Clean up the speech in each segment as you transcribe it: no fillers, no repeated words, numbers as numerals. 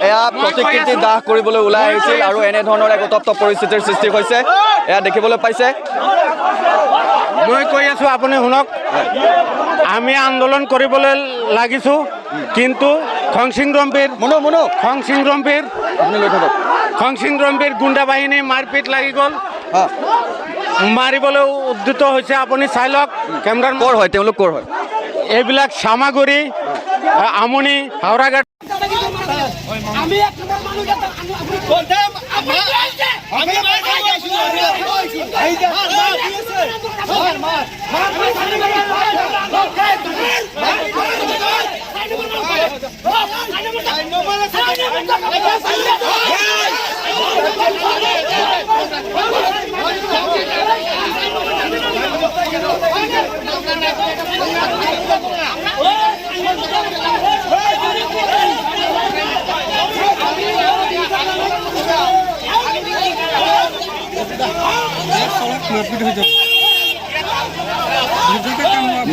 এয়া প্ৰতিকৃতি দাহ কৰিবলৈ ওলাই আহিছিল আৰু এনেধৰণৰ এক উত্তপ্ত পৰিস্থিতিৰ সৃষ্টি হৈছে এয়া দেখিবলৈ পাইছে। মই কৈ আছো আপুনি শুনক, আমি আন্দোলন কৰিবলৈ লাগিছো, কিন্তু খংচিং ৰম্পীৰ গুণ্ডা বাহিনী মাৰপিট লাগি গ'ল, মাৰিবলৈ উদ্যত হৈছে। আপুনি চাই লওক কেমেৰাৰ। ক'ৰ হয় তেওঁলোক, ক'ৰ হয়? এইবিলাক চামাগুৰি, আমনি, হাওৰাঘাট।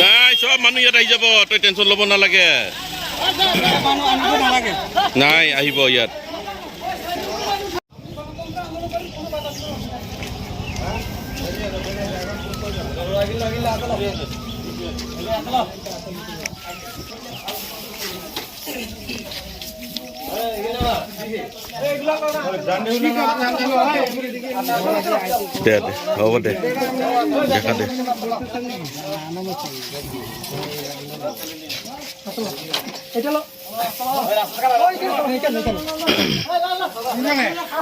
নাই, সব মানুহ ইয়াত আহি যাব, তই টেনশ্যন ল'ব নালাগে। নাই, আহিব ইয়াত। দে হ'ব দে, দেখা দে।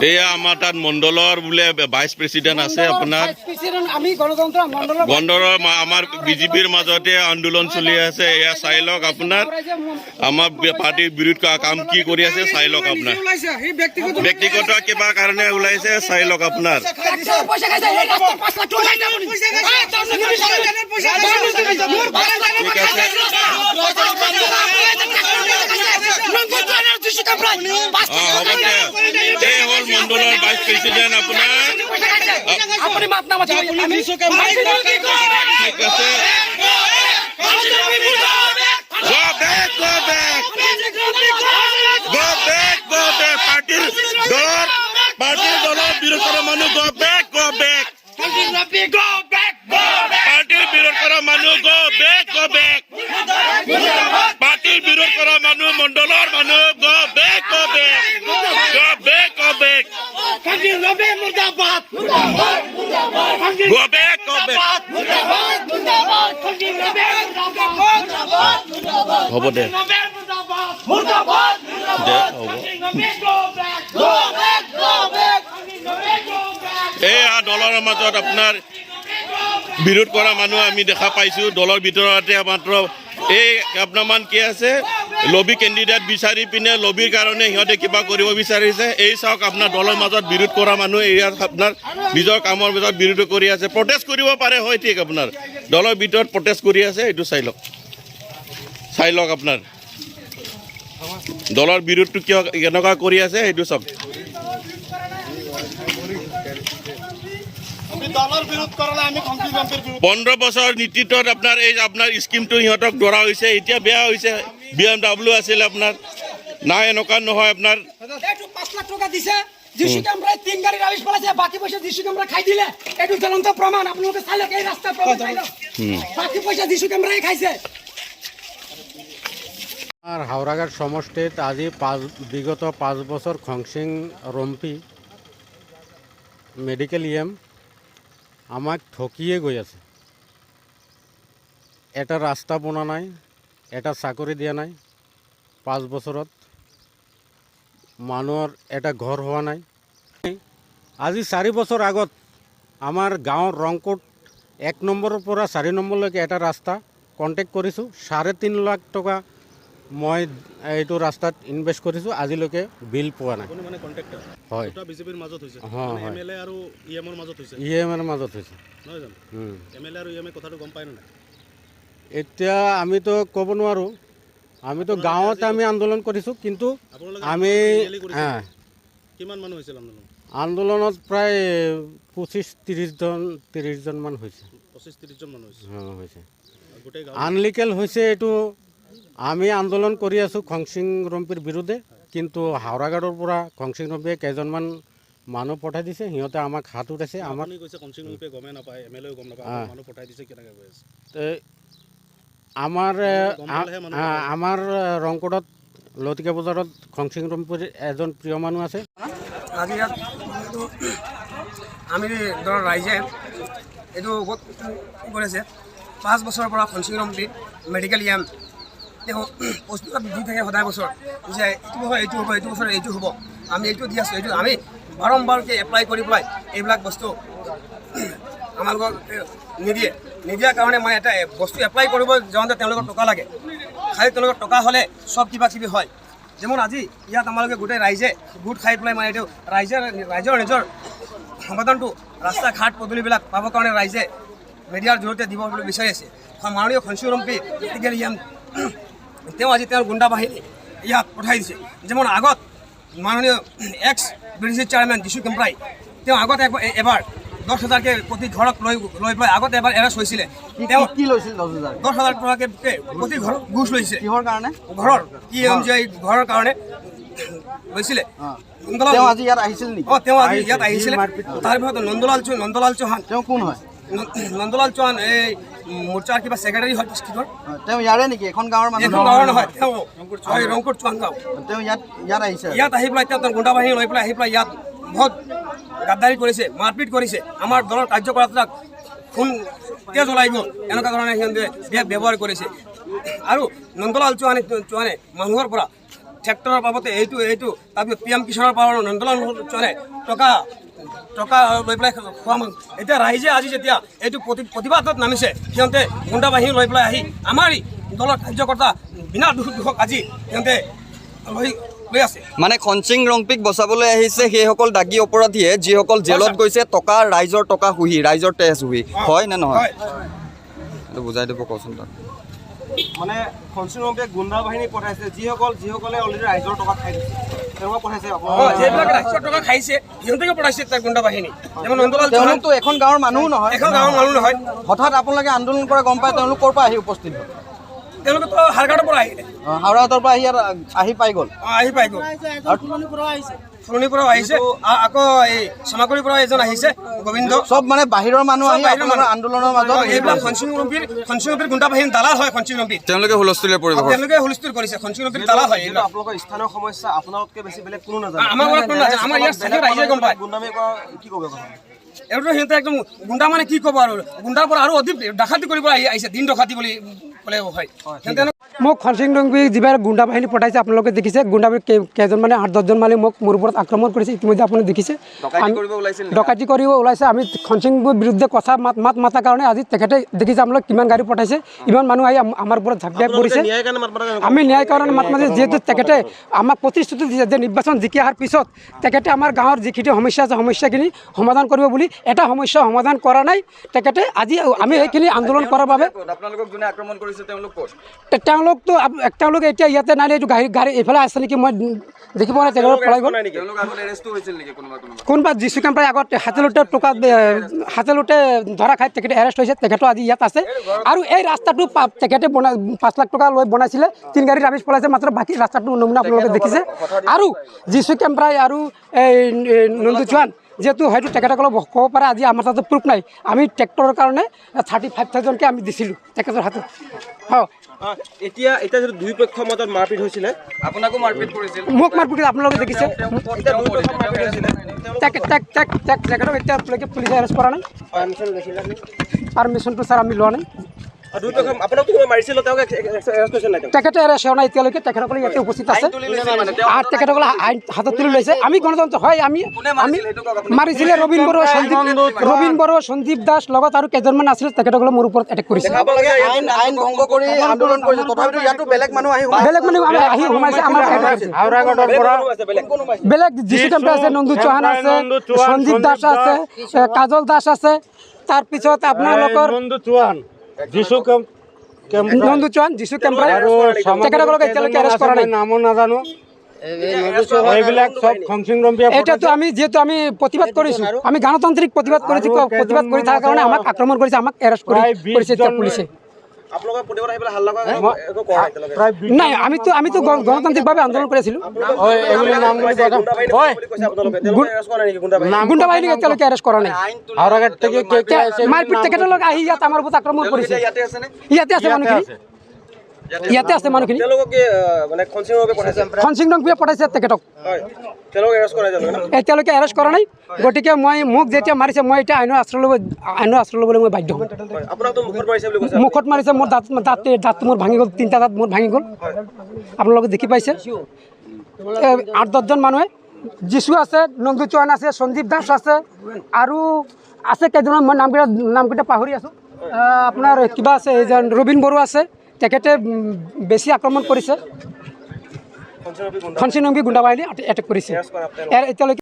এয়া আমাৰ তাত মণ্ডলৰ বোলে ভাইচ প্ৰেচিডেণ্ট আছে আপোনাৰ। গণতন্ত্ৰৰ আমাৰ বিজেপিৰ মাজতে আন্দোলন চলি আছে, এয়া চাই লওক আপোনাৰ। আমাৰ পাৰ্টিৰ বিৰুদ্ধে কাম কি কৰি আছে চাই লওক আপোনাৰ। ব্যক্তিগত কিবা কাৰণে ওলাইছে চাই লওক আপোনাৰ। এই হ'ল মণ্ডলৰ ভাইচ প্ৰেচিডেণ্ট আপোনাৰ। ঠিক আছে, পাৰ্টিৰ দলৰ বিৰোধ কৰা মানুহ গো বেক। পাৰ্টিৰ বিৰোধ কৰা মানুহ গো বেক। পাৰ্টিৰ বিৰোধ কৰা মানুহ, মণ্ডলৰ মানুহ গো বেক। হ'ব দে, এয়া দলৰ মাজত আপোনাৰ বিৰোধ কৰা মানুহ আমি দেখা পাইছো। দলৰ ভিতৰতে মাত্ৰ এই আপনাৰমান কি আছে, লবি কেণ্ডিডেট বিচাৰি পিনে লবিৰ কাৰণে সিহঁতে কিবা কৰিব বিচাৰিছে। এই চাওক আপোনাৰ দলৰ মাজত বিৰোধ কৰা মানুহ এয়া আপোনাৰ নিজৰ কামৰ মাজত বিৰোধ কৰি আছে। প্ৰটেষ্ট কৰিব পাৰে হয়, ঠিক, আপোনাৰ দলৰ ভিতৰত প্ৰটেষ্ট কৰি আছে। এইটো চাই লওক আপোনাৰ দলৰ বিৰোধটো কিয় কেনেকুৱা কৰি আছে সেইটো চাওক। 15 বছৰ নেতৃত্বত আপোনাৰ এই আপোনাৰ স্কিমটো সিহঁতক ধৰা হৈছে, এতিয়া বেয়া হৈছে। BMW আছিল আপোনাৰ না এনেকুৱা নহয় আপোনাৰ এইটো 5 লাখ টাকা দিছে জিসি ক্যামেরায় 3 গাড়ি রাইজ পড়াছে বাকি পয়সা জিসি ক্যামেরা খাই দিলে এইটো জ্বলন্ত প্রমাণ আপনাদের চাইলে এই রাস্তা প্রমাণ চাইলো বাকি পয়সা জিসি ক্যামেরায় খাইছে আর হাওড়াঘাট সমষ্টিত আজি বিগত 5 বছর খংসিং রম্পি মেডিকেল আমাক ঠকিয়ে গৈ আছে। এটা রাস্তা বনা নাই, এটা চাকরি দিয়া নাই, 5 বছৰত মানুহৰ এটা ঘৰ হোৱা নাই। আজি 4 বছৰ আগত আমাৰ গাঁৱৰ ৰংকোট 1 নম্বৰৰ পৰা 4 নম্বৰলৈকে এটা ৰাস্তা কণ্টেক্ট কৰিছোঁ, 3.5 লাখ টকা মই এইটো ৰাস্তাত ইনভেষ্ট কৰিছোঁ, আজিলৈকে বিল পোৱা নাই। মানে কন্ট্ৰাক্টৰ হয়, এটা বিজেপিৰ মাজত হৈছে, হয়, হয়। এমএলএ আৰু ইএমৰ মাজত হৈছে, ইএমৰ মাজত হৈছে নহয় জানো? এমএলএ আৰু ইএমএ কথাটো গম পায় নে নাই? এতিয়া আমিতো ক'ব নোৱাৰোঁ, আমিতো গাঁৱত আমি আন্দোলন কৰিছোঁ, কিন্তু আপোনালোকে আমি ৰেলী কৰিছে? কিমান মানুহ হৈছিল আন্দোলন? আন্দোলনত প্ৰায় 25-30 জনমান হৈছে। 25-30 জন মানুহ হৈছে, হৈছে। গোটেই গাঁও আনলিগেল হৈছে এইটো। আমি আন্দোলন কৰি আছোঁ খংসিং ৰম্পিৰ বিৰুদ্ধে, কিন্তু হাওড়াঘাটৰ পৰা খংসিং ৰম্পিয়ে কেইজনমান মানুহ পঠাই দিছে, সিহঁতে আমাক হাত উঠাইছে। আমাক আপুনি কৈছে খংসিং ৰম্পিয়ে গমেই নাপায়, এমএলএও গম নাপায়, মানুহ পঠাই দিছে, কেনেকৈ গৈ আছে? আমাৰ ৰংকোটত লতিকা বজাৰত খংসিং ৰম্পিৰ এজন প্ৰিয় মানুহ আছে। আজি ইয়াত আমি ধৰ ৰাইজে এইটো বহুত কৰিছে। 5 বছৰৰ পৰা খংসিং ৰম্পি মেডিকেল তেওঁ প্ৰস্তুত দি থাকে সদায় বছৰ যে এইটো হয়, এইটো হ'ব, এইটো বছৰ এইটো হ'ব, আমি এইটো দি আছোঁ, এইটো আমি বাৰম্বাৰকৈ এপ্লাই কৰি পেলাই এইবিলাক বস্তু আমালোকক নিদিয়াৰ কাৰণে মই এটা বস্তু এপ্লাই কৰিব যাওঁতে তেওঁলোকৰ টকা লাগে। খালি তেওঁলোকৰ টকা হ'লে চব কিবা কিবি হয়। যেমন আজি ইয়াত আমালোকে গোটেই ৰাইজে গোট খাই পেলাই মানে এইটো ৰাইজৰ নিজৰ সমাধানটো ৰাস্তা ঘাট পদূলিবিলাক পাবৰ কাৰণে ৰাইজে মিডিয়াৰ জৰিয়তে দিব বুলি বিচাৰি আছে। মাননীয় খংসিং ৰম্পি মেডিকেল তেওঁ আজি তেওঁৰ গুণ্ডা বাহিনী ইয়াত পঠাই দিছে। যেমন আগত মাননীয় x BDC chairman Jisu Kemprai তেওঁ আগত এবাৰ 10,000কে প্ৰতি ঘৰত লৈ পেলাই আগত এবাৰ এৰেষ্ট হৈছিলে। তেওঁ কি লৈছিল 10,000 টকাকে প্ৰতি ঘৰত ঘুষ লৈছে। কিহৰ কাৰণে? ঘৰৰ ঘৰৰ কাৰণে লৈছিলে। তেওঁ আজি ইয়াত আহিছিল নেকি? তেওঁ আজি ইয়াত আহিছিলে। তাৰপিছত নন্দলাল চৌহান তেওঁ কোন হয়? নন্দলাল চৌহান এই মোৰ্চাৰ কিবা ছেক্ৰেটাৰী হয় ডিষ্ট্ৰিক্টৰ। তেওঁ ইয়াৰে নেকি? এখন গাঁৱৰ মানুহ? এখন গাঁৱৰ নহয়, তেওঁ ৰংপুৰ চৌহান গাঁও। তেওঁ ইয়াত আহিছে। ইয়াত আহি পেলাই তেওঁ গুণ্ডা বাহিনী লৈ পেলাই আহি পেলাই ইয়াত বহুত গাদ্দাৰী কৰিছে, মাৰপিট কৰিছে। আমাৰ দলৰ কাৰ্যকৰ্তাক খুন তেজ ওলাই গ'ল, এনেকুৱা ধৰণে সিহঁতে ব্যৱহাৰ কৰিছে। আৰু নন্দলাল চৌহানে মানুহৰ পৰা ট্ৰেক্টৰৰ বাবদে এইটো তাৰপিছত PM কিষাণৰ পৰা নন্দলাল চৌহানে টকা লৈ পেলাই খোৱা মানুহ। এতিয়া ৰাইজে আজি যেতিয়া এইটো প্ৰতিবাদত নামিছে, সিহঁতে গুণ্ডা বাহিনী লৈ পেলাই আহি আমাৰ দলৰ কাৰ্যকৰ্তা বিনা দুখক আজি সিহঁতে লৈ আছে। মানে খংসিং ৰম্পিক বচাবলৈ আহিছে সেইসকল দাগী অপৰাধীয়ে, যিসকল জেলত গৈছে টকা, ৰাইজৰ টকা শুহি, ৰাইজৰ তেজ শুহি, হয় নে নহয়? এইটো বুজাই দিব কওকচোন তাক। মানে খংসিং ৰম্পিয়ে গুণ্ডা বাহিনী পঠাইছে, যিসকলে অলৰেডি ৰাইজৰ টকা খাই দিছে, তেওঁলোকক পঠাইছে। যিবিলাক ৰাইজৰ টকা খাইছে সিহঁতকে পঠাইছে তাৰ গুণ্ডা বাহিনী। যেমন নন্দলাল তেওঁলোকতো এখন গাঁৱৰ মানুহো নহয়। এখন গাঁৱৰ মানুহ নহয়। হঠাৎ আপোনালোকে আন্দোলন কৰা গম পাই তেওঁলোক ক'ৰ পৰা আহি উপস্থিত হ'ল? তেওঁলোকেতো হাৰঘাটৰ পৰা আহিলে, হাওড়াহাটৰ পৰা আহি পাই গ'ল। আহি পাই গ'ল। ফুলনিৰ পৰাও আহিছে, আকৌ এই চামাগুৰিৰ পৰা এজন আহিছে, গোবিন্দ। চব মানে বাহিৰৰ মানুহ আহি আপোনালোকৰ আন্দোলনৰ মাজত এইবিলাক খংসিং ৰম্পিৰ গুণ্ডা বাহিনী দালাল হয়। খংসিং ৰম্পিৰ তেওঁলোকে হুলস্থুলীয়া পৰিৱেশ, তেওঁলোকে হুলস্থুল কৰিছে। খংসিং ৰম্পিৰ দালাল হয়। এইবিলাক আপোনালোকৰ স্থানীয় সমস্যা আপোনালোকতকৈ বেছি বেলেগ কোনো নাজানে। আমাৰ ঘৰত কোনো নাজানে, আমাৰ ইয়াৰ স্থানীয় ৰাইজে গম পায়। গুণ্ডামী কৰা কি ক'ব কথা? এইটো সিহঁতে একদম গুণ্ডা মানে কি ক'ব আৰু, গুণ্ডাৰ পৰা আৰু অধিক ডাকাতি কৰিব আহিছে, দিন ডাকাতি বুলি ক'লে হয়। মোক খংসিং ৰম্পি যিবাৰ গুণ্ডা বাহিনী পঠাইছে আপোনালোকে দেখিছে। গুণ্ডা কেইজন মানে 8-10জন মানে মোৰ ওপৰত আক্ৰমণ কৰিছে, ইতিমধ্যে আপুনি দেখিছে। ডকাইতি কৰিব ওলাইছে। আমি খংসিংৰ বিৰুদ্ধে কথা মাত মাতাৰ কাৰণে আজি তেখেতে দেখিছে আপোনালোকে কিমান গাড়ী পঠাইছে, ইমান মানুহ আহি আমাৰ ওপৰত ঝাঁপিয়াই পৰিছে। আমি ন্যায় কাৰণে মাত মাতিছে, যিহেতু তেখেতে আমাক প্ৰতিশ্ৰুতি দিছে যে নিৰ্বাচন জিকি অহাৰ পিছত তেখেতে আমাৰ গাঁৱৰ যিখিনি সমস্যা আছে সমস্যাখিনি সমাধান কৰিব বুলি। এটা সমস্যা সমাধান কৰা নাই তেখেতে। আজি আমি সেইখিনি আন্দোলন কৰাৰ বাবে আপোনালোকক যোনে আক্ৰমণ কৰিছে তেওঁলোক ক'ত? তেওঁলোকে এতিয়া ইয়াতে নাই এইটো গাড়ী এইফালে আছে নেকি মই দেখি পোৱা নাই তেখেতক পলাই গ'ল তেওঁলোক আগত এৰেষ্টটো হৈছিল নেকি কোনোবা কোনোবা যিচু কেম্পাৰে আগত হাতেলোতে ধৰা খাই তেখেতে এৰেষ্ট হৈছে তেখেতো আজি ইয়াত আছে আৰু এই ৰাস্তাটো তেখেতে 5 লাখ টকা লৈ বনাইছিলে 3 গাড়ী ৰাবিছ পলাইছে মাত্ৰ বাকী ৰাস্তাটো নমুনা আপোনালোকে দেখিছে আৰু যিচু কেম্পাৰে আৰু এই নন্দু চৌহান যেহেতু হয়তো তেখেতসকলক ক'ব পাৰে আজি আমাৰ তাতে প্ৰুফ নাই আমি ট্ৰেক্টৰৰ কাৰণে 35,000কে আমি দিছিলোঁ তেখেতৰ হাতত হয় এতিয়া যদি দুই পক্ষৰ মাজত মাৰপিট হৈছিলে আপোনাকো মাৰপিট কৰিছিল মোক মাৰপিট আপোনালোকে দেখিছে এতিয়া দুই পক্ষৰ মাৰপিট হৈছিলে তেখেতক এতিয়ালৈকে পুলিচে এৰেষ্ট কৰা নাই পাৰ্মিশ্যন লৈছিলে পাৰ্মিশ্যনটো ছাৰ আমি লোৱা নাই দুই পক্ষ আপোনাকতো মাৰিছিল তেওঁক এৰেষ্ট কৰিছে নাই তেখেতে এৰেষ্ট হোৱা নাই এতিয়ালৈকে তেখেতসকলে ইয়াতে উপস্থিত আছে আৰু তেখেতসকলে আইন হাতত তুলি লৈছে আমি গণতন্ত্ৰ হয় আমি মাৰিছিলে ৰবীন বড়ো সঞ্জীৱ দাস লগত আৰু কেইজনমান আছিলে তেখেতসকলে মোৰ ওপৰত এটেক কৰিছে আইন ভংগ কৰি আন্দোলন কৰিছে তথাপিতো ইয়াতো বেলেগ মানুহ আহি আহি সোমাইছে আমাৰ বেলেগ যিচু কেম্পে আছে নন্দু চৌহান আছে সঞ্জীৱ দাস আছে কাজল দাস আছে তাৰপিছত আপোনালোকৰ নন্দু চৌহান যিচু যিচু কেম্পাৰ তেখেতসকলক এতিয়ালৈকে এৰেষ্ট কৰা নাই নামো নাজানো এইবিলাক চব খংচিং ৰম্পিয়া এতিয়াতো আমি যিহেতু আমি প্ৰতিবাদ কৰিছোঁ আমি গণতান্ত্ৰিক প্ৰতিবাদ কৰিছোঁ প্ৰতিবাদ কৰি থকাৰ কাৰণে আমাক আক্ৰমণ কৰিছে আমাক এৰেষ্ট কৰিছে এতিয়া পুলিচে আপোনালোকৰ প্ৰতিবাদ আহি পেলাই হাল্লা কৰা একো কৰা নাই এতিয়ালৈকে প্ৰায় নাই আমিতো গণতান্ত্ৰিকভাৱে আন্দোলন কৰি আছিলোঁ এইবিলাক নাম বুলি কথা হয় কৈছে আপোনালোকে তেওঁলোকে এৰেষ্ট কৰা নাই নেকি গুণ্ডা বাহিনী গুণ্ডা বাহিনীক এতিয়ালৈকে এৰেষ্ট কৰা নাই আউৰাঘাট থেকে মাৰপিট তেখেতলোক আহি ইয়াত আমাৰ ওপৰত আক্ৰমণ কৰিছে ইয়াতে আছেনে ইয়াতে আছে মানুহখিনি তেওঁলোকক কি মানে খনচিংৰূপে পঠাইছে খনচিং ৰংপিয়ে পঠাইছে তেখেতক হয় তেওঁলোকক এৰেষ্ট কৰা এতিয়ালৈকে ন এতিয়ালৈকে এৰেষ্ট কৰা নাই গতিকে মোক যেতিয়া মাৰিছে মই এতিয়া আইনৰ আশ্ৰয় ল'বলৈ মই বাধ্য হ'ম আপোনাকতো মুখত মাৰিছে বুলি কৈছে মুখত মাৰিছে মোৰ দাঁতটো মোৰ ভাঙি গ'ল 3টা দাঁত মোৰ ভাঙি গ'ল আপোনালোকে দেখি পাইছে 8-10জন মানুহে যিচু আছে নন্দু চৌহান আছে সঞ্জীৱ দাস আছে আৰু আছে কেইজনমান মই নামকেইটা পাহৰি আছোঁ আপোনাৰ কিবা আছে এইজন ৰবীন বড়ো আছে তেখেতে বেছি আক্ৰমণ কৰিছে খনচিং ৰংপি গুণ্ডা বাহিনী এটেক কৰিছে এতিয়ালৈকে